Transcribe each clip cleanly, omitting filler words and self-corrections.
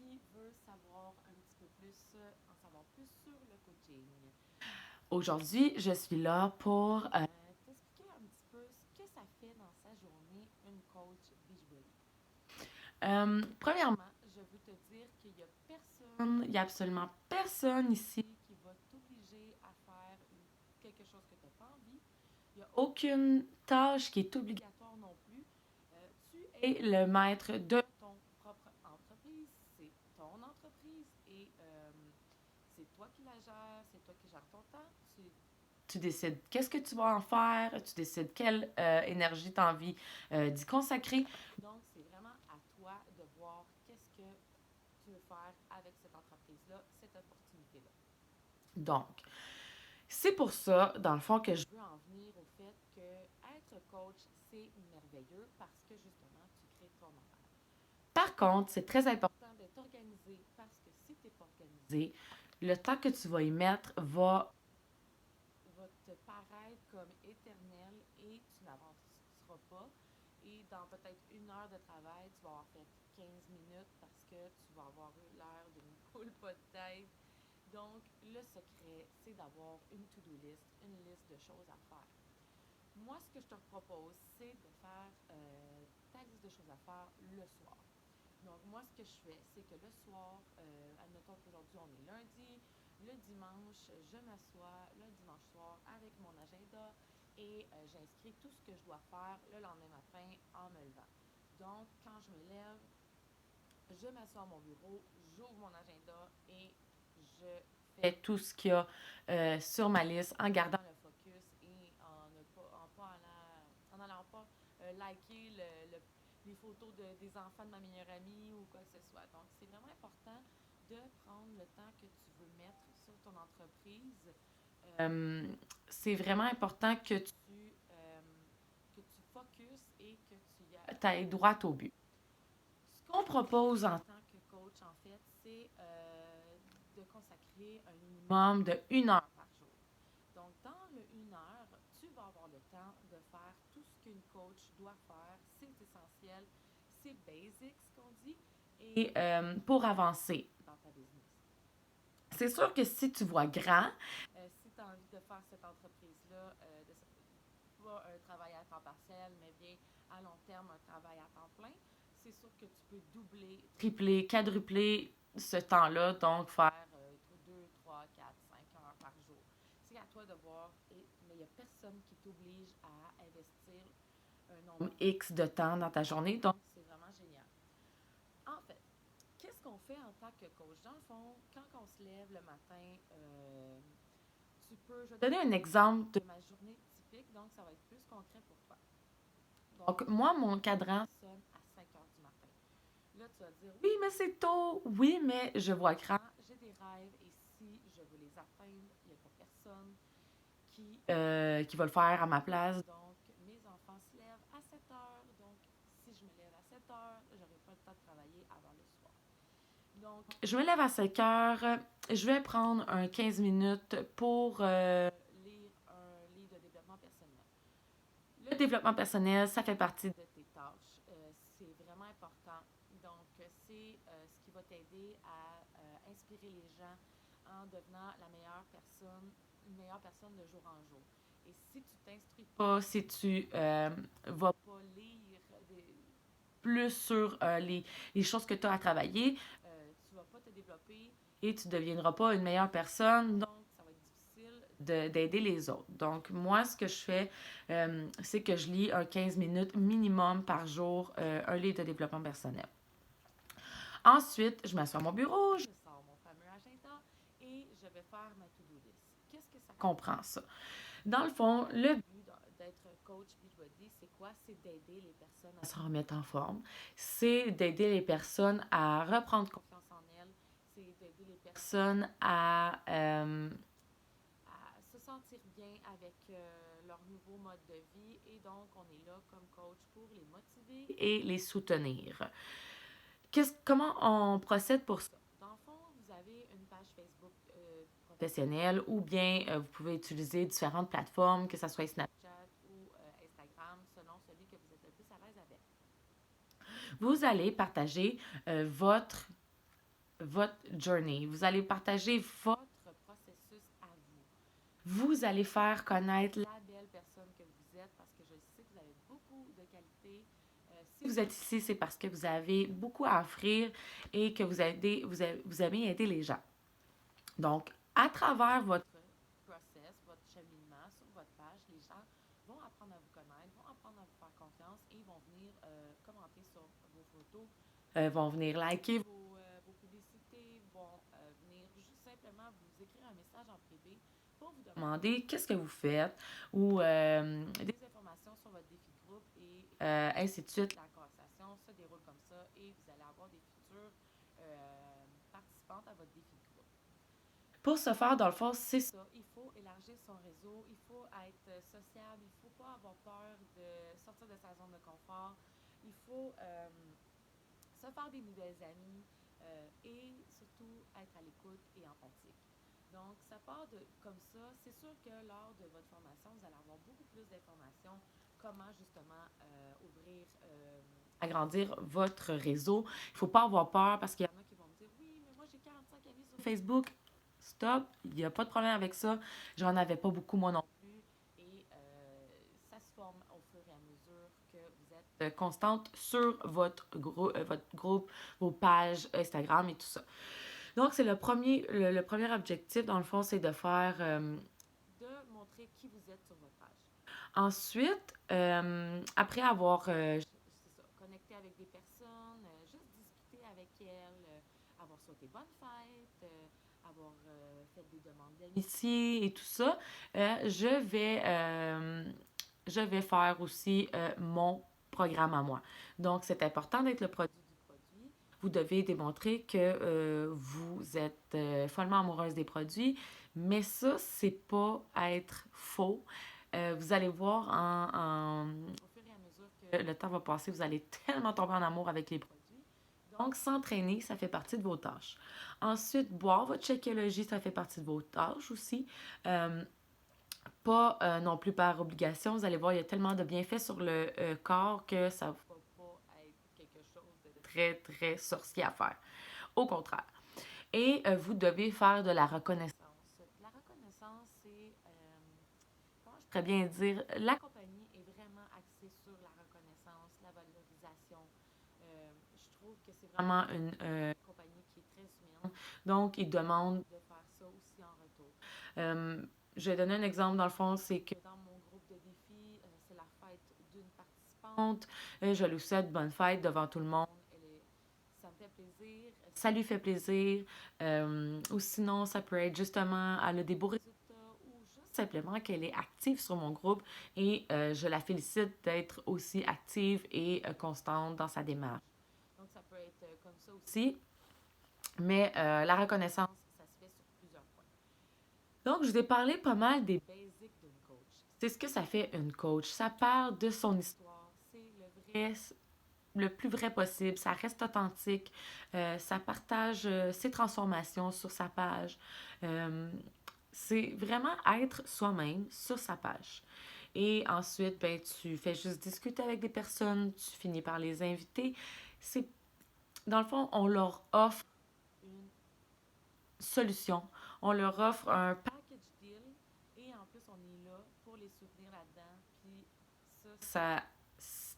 qui veut savoir un petit peu plus, en savoir plus sur le coaching. Aujourd'hui, je suis là pour t'expliquer un petit peu ce que ça fait dans sa journée une coach Beachbody. Premièrement, je veux te dire qu'il y a personne, il y a absolument personne ici qui va t'obliger à faire quelque chose que tu n'as pas envie. Il n'y a aucune tâche qui est obligatoire non plus. Tu es le maître de ton propre entreprise. C'est ton entreprise et c'est toi qui la gères, c'est toi qui gères ton temps. Tu décides qu'est-ce que tu vas en faire, tu décides quelle énergie tu as envie d'y consacrer. Donc, c'est vraiment à toi de voir qu'est-ce que tu veux faire avec cette entreprise-là, cette opportunité-là. Donc, c'est pour ça, dans le fond, que je veux en venir au fait que être coach, c'est merveilleux parce que justement, tu crées ton horaire. Par contre, c'est très important de t'organiser parce que si tu n'es pas organisé, le temps que tu vas y mettre va te paraître comme éternel et tu n'avanceras pas. Et dans peut-être une heure de travail, tu vas avoir fait 15 minutes parce que tu vas avoir eu l'air d'une poule pas de tête. Donc, le secret, c'est d'avoir une to-do list, une liste de choses à faire. Moi, ce que je te propose, c'est de faire ta liste de choses à faire le soir. Donc, moi, ce que je fais, c'est que le soir, admettons qu'aujourd'hui, on est lundi, le dimanche, je m'assois le dimanche soir avec mon agenda et j'inscris tout ce que je dois faire le lendemain matin en me levant. Donc, quand je me lève, je m'assois à mon bureau, j'ouvre mon agenda et je fais tout ce qu'il y a sur ma liste en gardant le focus et en allant pas liker les photos des enfants de ma meilleure amie ou quoi que ce soit. Donc, c'est vraiment important de prendre le temps que tu veux mettre sur ton entreprise. Euh, c'est vraiment important que tu focuses et que tu ailles droit au but. Ce qu'on propose en tant que coach, en fait, c'est de consacrer un minimum de 1 heure par jour. Donc, dans le 1 heure, tu vas avoir le temps de faire tout ce qu'une coach doit faire. C'est essentiel, c'est basic, ce qu'on dit, et pour avancer dans ta business. C'est sûr que si tu vois grand, si tu as envie de faire cette entreprise-là, pas un travail à temps partiel, mais bien à long terme, un travail à temps plein, c'est sûr que tu peux doubler, tripler, quadrupler ce temps-là, donc faire 2, 3, 4, 5 heures par jour. C'est à toi de voir, mais il n'y a personne qui t'oblige à investir un nombre X de temps dans ta journée, donc c'est vraiment génial. En fait, qu'est-ce qu'on fait en tant que coach? Dans le fond, quand on se lève le matin, je vais te donner un exemple de ma journée typique, donc ça va être plus concret pour toi. Donc, moi, mon cadran sonne à 5 heures du matin. Là, tu vas dire, oui, mais c'est tôt. Oui, mais je vois grand. J'ai des rêves et si je veux les atteindre, il n'y a pas personne qui va le faire à ma place. Donc, mes enfants se lèvent à 7 heures. Donc, si je me lève à 7 heures, je n'aurai pas le temps de travailler avant le soir. Donc, je me lève à 5 heures. Je vais prendre un 15 minutes pour lire un livre de développement personnel. Le développement personnel, ça fait partie de tes tâches. C'est vraiment important. Donc, c'est ce qui va t'aider à inspirer les gens en devenant une meilleure personne de jour en jour. Et si tu t'instruis pas, si tu vas pas lire plus sur les choses que tu as à travailler, tu vas pas te développer et tu ne deviendras pas une meilleure personne. Donc, ça va être difficile d'aider les autres. Donc, moi, ce que je fais, c'est que je lis un 15 minutes minimum par jour, un livre de développement personnel. Ensuite, je m'assois à mon bureau, je sors mon fameux agenda et je vais faire ma to-do list. Qu'est-ce que ça comprend, ça? Dans le fond, le but d'être coach Beachbody, c'est quoi? C'est d'aider les personnes à se remettre en forme. C'est d'aider les personnes à reprendre confiance en elles. C'est d'aider les personnes à se sentir bien avec leur nouveau mode de vie. Et donc, on est là comme coach pour les motiver et les soutenir. Comment on procède pour ça? Dans le fond, vous avez une page Facebook professionnelle ou bien vous pouvez utiliser différentes plateformes, que ce soit Snapchat ou Instagram, selon celui que vous êtes le plus à l'aise avec. Vous allez partager votre votre journey. Vous allez partager votre processus à vous. Vous allez faire connaître la belle personne que vous êtes parce que je sais que vous avez beaucoup de qualités. Si vous êtes ici, c'est parce que vous avez beaucoup à offrir et que vous aimez aider les gens. Donc, à travers votre process, votre cheminement sur votre page, les gens vont apprendre à vous connaître, vont apprendre à vous faire confiance et vont venir commenter sur vos photos, vont venir liker vos publicités, vont venir juste simplement vous écrire un message en privé pour vous demander qu'est-ce que vous faites ou des informations sur votre défi de groupe et ainsi de suite. La conversation se déroule comme ça et vous allez avoir des futures participantes à votre défi de groupe. Pour ce faire, dans le fond, c'est ça. Il faut élargir son réseau, il faut être sociable, il ne faut pas avoir peur de sortir de sa zone de confort. Il faut se faire des nouvelles amies et surtout être à l'écoute et empathique. Donc, ça part de comme ça. C'est sûr que lors de votre formation, vous allez avoir beaucoup plus d'informations comment justement agrandir votre réseau. Il ne faut pas avoir peur parce qu'il y en a qui vont me dire oui, mais moi j'ai 45 amis sur Facebook. Stop, il n'y a pas de problème avec ça. J'en avais pas beaucoup moi non plus. Et ça se forme au fur et à mesure que vous êtes constante sur votre groupe, vos pages Instagram et tout ça. Donc, c'est le premier objectif, dans le fond, c'est de faire, de montrer qui vous êtes sur votre page. Ensuite, après avoir connecté avec des personnes, juste discuter avec elles, avoir souhaité bonne fête, avoir fait des demandes d'amitié et tout ça, je vais faire aussi mon programme à moi. Donc, c'est important d'être le produit du produit. Vous devez démontrer que vous êtes follement amoureuse des produits, mais ça, c'est pas être faux. Vous allez voir au fur et à mesure que le temps va passer, vous allez tellement tomber en amour avec les produits. Donc, s'entraîner, ça fait partie de vos tâches. Ensuite, boire votre Shakeology, ça fait partie de vos tâches aussi. Pas non plus par obligation. Vous allez voir, il y a tellement de bienfaits sur le corps que ça ne va pas être quelque chose de très, très sorcier à faire. Au contraire. Et vous devez faire de la reconnaissance. La reconnaissance, c'est, comment je pourrais bien dire, la compagnie est vraiment axée sur la reconnaissance, la valorisation. Je trouve que c'est vraiment une compagnie qui est très humaine. Donc, ils demandent de faire ça aussi en retour. Je vais donner un exemple, dans le fond, c'est que dans mon groupe de défi, c'est la fête d'une participante. Je lui souhaite bonne fête devant tout le monde. Ça me fait plaisir. Ça lui fait plaisir. Ou sinon, ça peut être justement, elle a des beaux résultats ou juste simplement qu'elle est active sur mon groupe et je la félicite d'être aussi active et constante dans sa démarche. Donc, ça peut être comme ça aussi. Mais la reconnaissance, ça se fait sur plusieurs points. Donc, je vous ai parlé pas mal des basics d'une coach. C'est ce que ça fait une coach. Ça parle de son histoire. C'est le plus vrai possible. Ça reste authentique. Ça partage ses transformations sur sa page. C'est vraiment être soi-même sur sa page. Et ensuite, ben, tu fais juste discuter avec des personnes, tu finis par les inviter. C'est, dans le fond, on leur offre une solution. On leur offre un package deal et en plus, on est là pour les soutenir là-dedans. Puis ça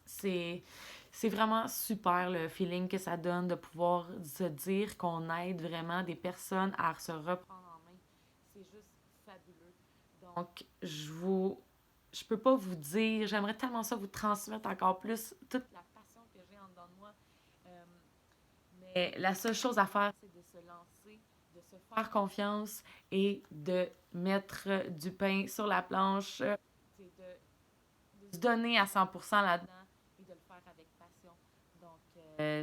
c'est vraiment super le feeling que ça donne de pouvoir se dire qu'on aide vraiment des personnes à se reprendre en main. C'est juste fabuleux. Donc, je peux pas vous dire, j'aimerais tellement ça vous transmettre encore plus toute la passion que j'ai en dedans de moi. Mais la seule chose à faire, c'est de se lancer, de se faire confiance et de mettre du pain sur la planche, de se donner à 100% là-dedans et de le faire avec passion. Donc,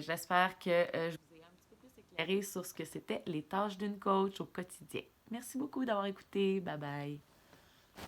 j'espère que je vous ai un petit peu plus éclairé sur ce que c'était les tâches d'une coach au quotidien. Merci beaucoup d'avoir écouté. Bye bye.